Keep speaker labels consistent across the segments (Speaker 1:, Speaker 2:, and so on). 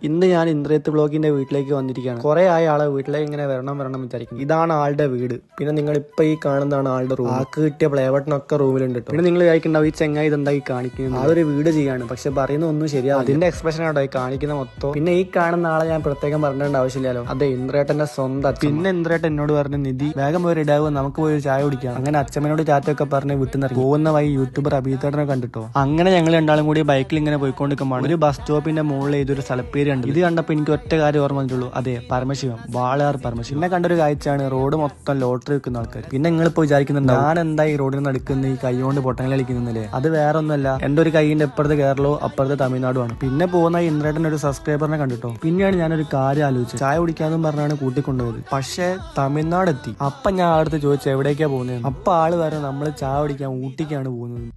Speaker 1: ഇന്ന് ഞാൻ ഇന്ദ്രിയത്ത് ബ്ലോഗിന്റെ വീട്ടിലേക്ക് വന്നിരിക്കുകയാണ്. കുറെ ആളെ വീട്ടിലേക്ക് ഇങ്ങനെ വരണം വിചാരിക്കും. ഇതാണ് ആളുടെ വീട്. പിന്നെ നിങ്ങൾ ഇപ്പൊ ഈ കാണുന്നതാണ് ആളുടെ റൂം. ആൾക്ക് കിട്ടിയ പ്ലേ ബട്ടണൊക്കെ റൂമിലുണ്ട് കേട്ടോ. പിന്നെ നിങ്ങൾ വിചാരിക്കണ്ടാവും ഈ ചെങ്ങായി ഇതെന്താ ഈ കാണിക്കുന്നത്. ആളൊരു വീട് ചെയ്യാണ്, പക്ഷെ പറയുന്ന ഒന്നും ശരിയാവും. അതിന്റെ എക്സ്പ്രഷൻ ആട്ടോ ഈ കാണിക്കുന്ന മൊത്തം. പിന്നെ ഈ കാണുന്ന ആളെ ഞാൻ പ്രത്യേകം പറഞ്ഞേണ്ട ആവശ്യമില്ലല്ലോ. അതെ, ഇന്ദ്രേട്ടന്റെ സ്വന്തം. പിന്നെ ഇന്ദ്രേട്ടൻ എന്നോട് പറഞ്ഞു, നിധി വേഗം പോയി ഇടാവും, നമുക്ക് പോയി ചായ കുടിക്കാം. അങ്ങനെ അച്ഛമ്മനോട് ചാറ്റൊക്കെ പറഞ്ഞ് വിട്ടുനിറങ്ങി. പോകുന്ന വഴി യൂട്യൂബർ അഭിതേട്ടനെ കണ്ടിട്ടോ. അങ്ങനെ ഞങ്ങൾ രണ്ടാളും കൂടി ബൈക്കിൽ ഇങ്ങനെ പോയിക്കൊണ്ടിരിക്കുമ്പോൾ ഒരു ബസ് സ്റ്റോപ്പിന്റെ മുകളിൽ ഇതൊരു സ്ഥലപ്പേര് കണ്ടു. ഇത് കണ്ടപ്പോൾ എനിക്ക് ഒറ്റ കാര്യം ഓർമ്മ വന്നിട്ടുള്ളൂ. അതെ, പരമശിവം, വാളയാർ പരമശിവം. പിന്നെ കണ്ടൊരു കാഴ്ചയാണ് റോഡ് മൊത്തം ലോട്ടറി വെക്കുന്ന ആൾക്കാർ. പിന്നെ നിങ്ങളിപ്പോ വിചാരിക്കുന്നുണ്ട് ഞാൻ എന്താ ഈ റോഡിൽ നടക്കുന്ന ഈ കൈ കൊണ്ട് പൊട്ടങ്ങൾ കളിക്കുന്നില്ലേ? അത് വേറെ ഒന്നുമല്ല, എന്റെ ഒരു കൈയിന്റെ എപ്പുറത്ത് കേരളവും അപ്പുറത്തെ തമിഴ്നാടുമാണ്. പിന്നെ പോകുന്ന ഇന്ദ്രേട്ടൻ ഒരു സബ്സ്ക്രൈബറിനെ കണ്ടിട്ടോ. പിന്നെയാണ് ഞാനൊരു കാര്യം ആലോചിച്ചത്. ചായ കുടിക്കാന്നും പറഞ്ഞാണ് കൂട്ടിക്കൊണ്ടുപോയത്. പക്ഷെ തമിഴ്നാട് എത്തി. അപ്പൊ ഞാൻ അടുത്ത് ചോദിച്ചു എവിടേക്കാ പോകുന്നത്. അപ്പൊ ആള് വരെ നമ്മള് ചായ കുടിക്കാൻ ഊട്ടിക്കാണ് പോകുന്നത്.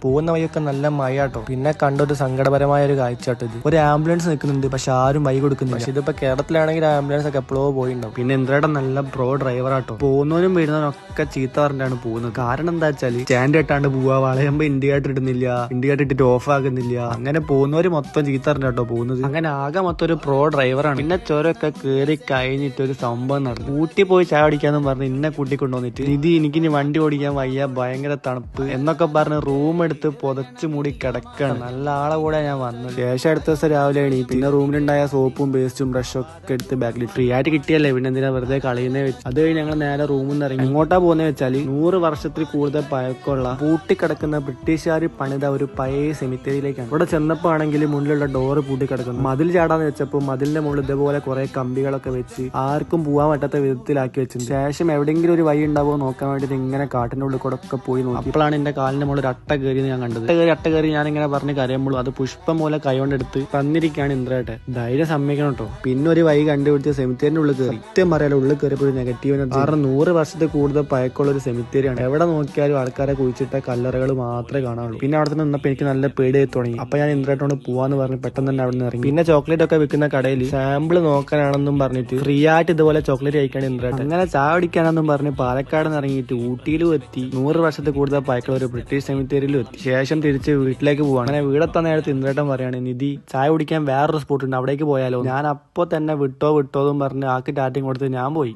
Speaker 1: പോകുന്ന വഴിയൊക്കെ നല്ല മഴയാട്ടോ. പിന്നെ കണ്ടൊരു സങ്കടപരമായ ഒരു കാഴ്ചയാട്ടോ ഇത്. ഒരു ആംബുലൻസ് നിൽക്കുന്നുണ്ട്, പക്ഷെ ആരും വഴി കൊടുക്കുന്നില്ല. പക്ഷെ ഇതിപ്പോ കേരളത്തിലാണെങ്കിൽ ആംബുലൻസ് ഒക്കെ എപ്പോഴോ പോയിണ്ടാവും. പിന്നെ ഇന്ദ്രയുടെ നല്ല പ്രോ ഡ്രൈവറാട്ടോ. പോകുന്നവരും വരുന്നവരും ഒക്കെ ചീത്ത പറഞ്ഞിട്ടാണ് പോകുന്നത്. കാരണം എന്താ വെച്ചാല് സ്റ്റാൻഡ് ഇട്ടാണ്ട് പോവാ, വളയുമ്പോ ഇൻഡിക്കേറ്റർ ഇടുന്നില്ല, ഇൻഡിക്കേറ്റർ ഇട്ടിട്ട് ഓഫ് ആകുന്നില്ല. അങ്ങനെ പോകുന്നവര് മൊത്തം ചീത്ത പറഞ്ഞിട്ടോ പോകുന്നത്. അങ്ങനെ ആകെ മൊത്തം ഒരു പ്രോ ഡ്രൈവറാണ്. പിന്നെ ചുരമൊക്കെ കയറി കഴിഞ്ഞിട്ട് ഒരു സംഭവം നടന്നു. ഊട്ടി പോയി ചായ അടിക്കാന്ന് പറഞ്ഞ് ഇന്നെ കൂട്ടിക്കൊണ്ടുവന്നിട്ട് ഇത് എനിക്കിനി വണ്ടി ഓടിക്കാൻ വയ്യ, ഭയങ്കര തണുപ്പ് എന്നൊക്കെ പറഞ്ഞ് റൂം എടുത്ത് പുതച്ച് മൂടി കിടക്കാണ്. നല്ല ആളെ കൂടെ ഞാൻ വന്നത്. ശേഷം അടുത്ത ദിവസം രാവിലെ എണീറ്റ് പിന്നെ റൂമിലുണ്ടായ സോപ്പും പേസ്റ്റും ബ്രഷും ഒക്കെ എടുത്ത് ബാഗിൽ ഫ്രീ ആയിട്ട് കിട്ടിയല്ലേ, പിന്നെ എന്തിനാ വെറുതെ കളയുന്നേ വെച്ച്. അത് കഴിഞ്ഞ് ഞങ്ങൾ നേരെ റൂമിൽ നിന്ന് ഇറങ്ങി. എങ്ങോട്ടാ പോകുന്നത് വെച്ചാല് 100 വർഷത്തിൽ കൂടുതൽ പഴക്കമുള്ള പൂട്ടിക്കിടക്കുന്ന ബ്രിട്ടീഷുകാർ പണിത ഒരു പഴയ സെമിത്തേരിയിലേക്കാണ്. ഇവിടെ ചെന്നപ്പോ ആണെങ്കിൽ മുന്നിലുള്ള ഡോറ് പൂട്ടിക്കിടക്കുന്നു. മതിൽ ചാടാന്ന് വെച്ചപ്പോൾ മതിലിന്റെ മുകളിൽ ഇതേപോലെ കുറെ കമ്പികളൊക്കെ വെച്ച് ആർക്കും പോകാൻ പറ്റാത്ത വിധത്തിലാക്കി വെച്ചു. ശേഷം എവിടെയെങ്കിലും ഒരു വഴി ഉണ്ടാവുമോ നോക്കാൻ വേണ്ടിട്ട് ഇങ്ങനെ കാട്ടിന്റെ ഉള്ളിൽ കൂടെ ഒക്കെ പോയി നോക്കി. അപ്പോഴാണ് എന്റെ കാലിന്റെ മുകളിൽ ഒരു അട്ട കയറി ഞാൻ കണ്ടത്. അട്ട കയറി ഞാൻ ഇങ്ങനെ പറഞ്ഞ് കരയുമ്പോഴും അത് പുഷ്പം പോലെ കൈകൊണ്ടെടുത്ത് തന്നിരിക്കുകയാണ് ഇന്ദ്രേട്ടെ. ധൈര്യം സമ്മതിക്കണം കേട്ടോ. പിന്നെ ഒരു വഴി കണ്ടുപിടിച്ച് സെമിത്തേരിന്റെ ഉള്ളിൽ കയറി. സത്യം പറയാലോ, ഉള്ളിൽ കയറിയപ്പോൾ ഒരു നെഗറ്റീവ് എനർജി. കാരണം 100 വർഷത്തിൽ കൂടുതൽ പഴക്കമുള്ള ഒരു സെമിത്തേരിയാണ്. എവിടെ നോക്കിയാലും ആൾക്കാരെ കുഴിച്ചിട്ട കല്ലറകൾ മാത്രമേ കാണാനുള്ളൂ. പിന്നെ അവിടെ നിന്നപ്പോൾ എനിക്ക് നല്ല പേടിയായി തുടങ്ങി. അപ്പൊ ഞാൻ ഇന്ദ്രേട്ടനോട് പോവാന്ന് പറഞ്ഞ് പെട്ടെന്ന് തന്നെ അവിടെ നിന്ന് ഇറങ്ങി. പിന്നെ ചോക്ലേറ്റ് ഒക്കെ വിൽക്കുന്ന കടയിൽ സാമ്പിൾ നോക്കാനാണെന്നും പറഞ്ഞിട്ട് ഫ്രീ ആയിട്ട് ഇതുപോലെ ചോക്ലേറ്റ് കഴിക്കാണ് ഇന്ദ്രേട്ടൻ. അങ്ങനെ ചായ കുടിക്കാനെന്നും പറഞ്ഞ് പാലക്കാട് നിന്ന് ഇറങ്ങിയിട്ട് ഊട്ടിയിലും എത്തി. 100 വർഷത്തിൽ കൂടുതൽ പഴക്കമുള്ള ഒരു ബ്രിട്ടീഷ് സെമിത്തേരിയിലും എത്തി. ശേഷം തിരിച്ച് വീട്ടിലേക്ക് പോവാണ്. അങ്ങനെ വീടെത്താൻ നേരത്ത് ഇന്ദ്രേട്ടൻ പറയാണ്, നിധി ചായ കുടിക്കാൻ വേറൊരു സ്പോട്ട് ഉണ്ട്, അവിടേക്ക് പോയാലോ. ഞാൻ അപ്പൊ തന്നെ വിട്ടോന്നും പറഞ്ഞ് ആക്ക് ടാറ്റിങ് കൊടുത്ത് ഞാൻ പോയി.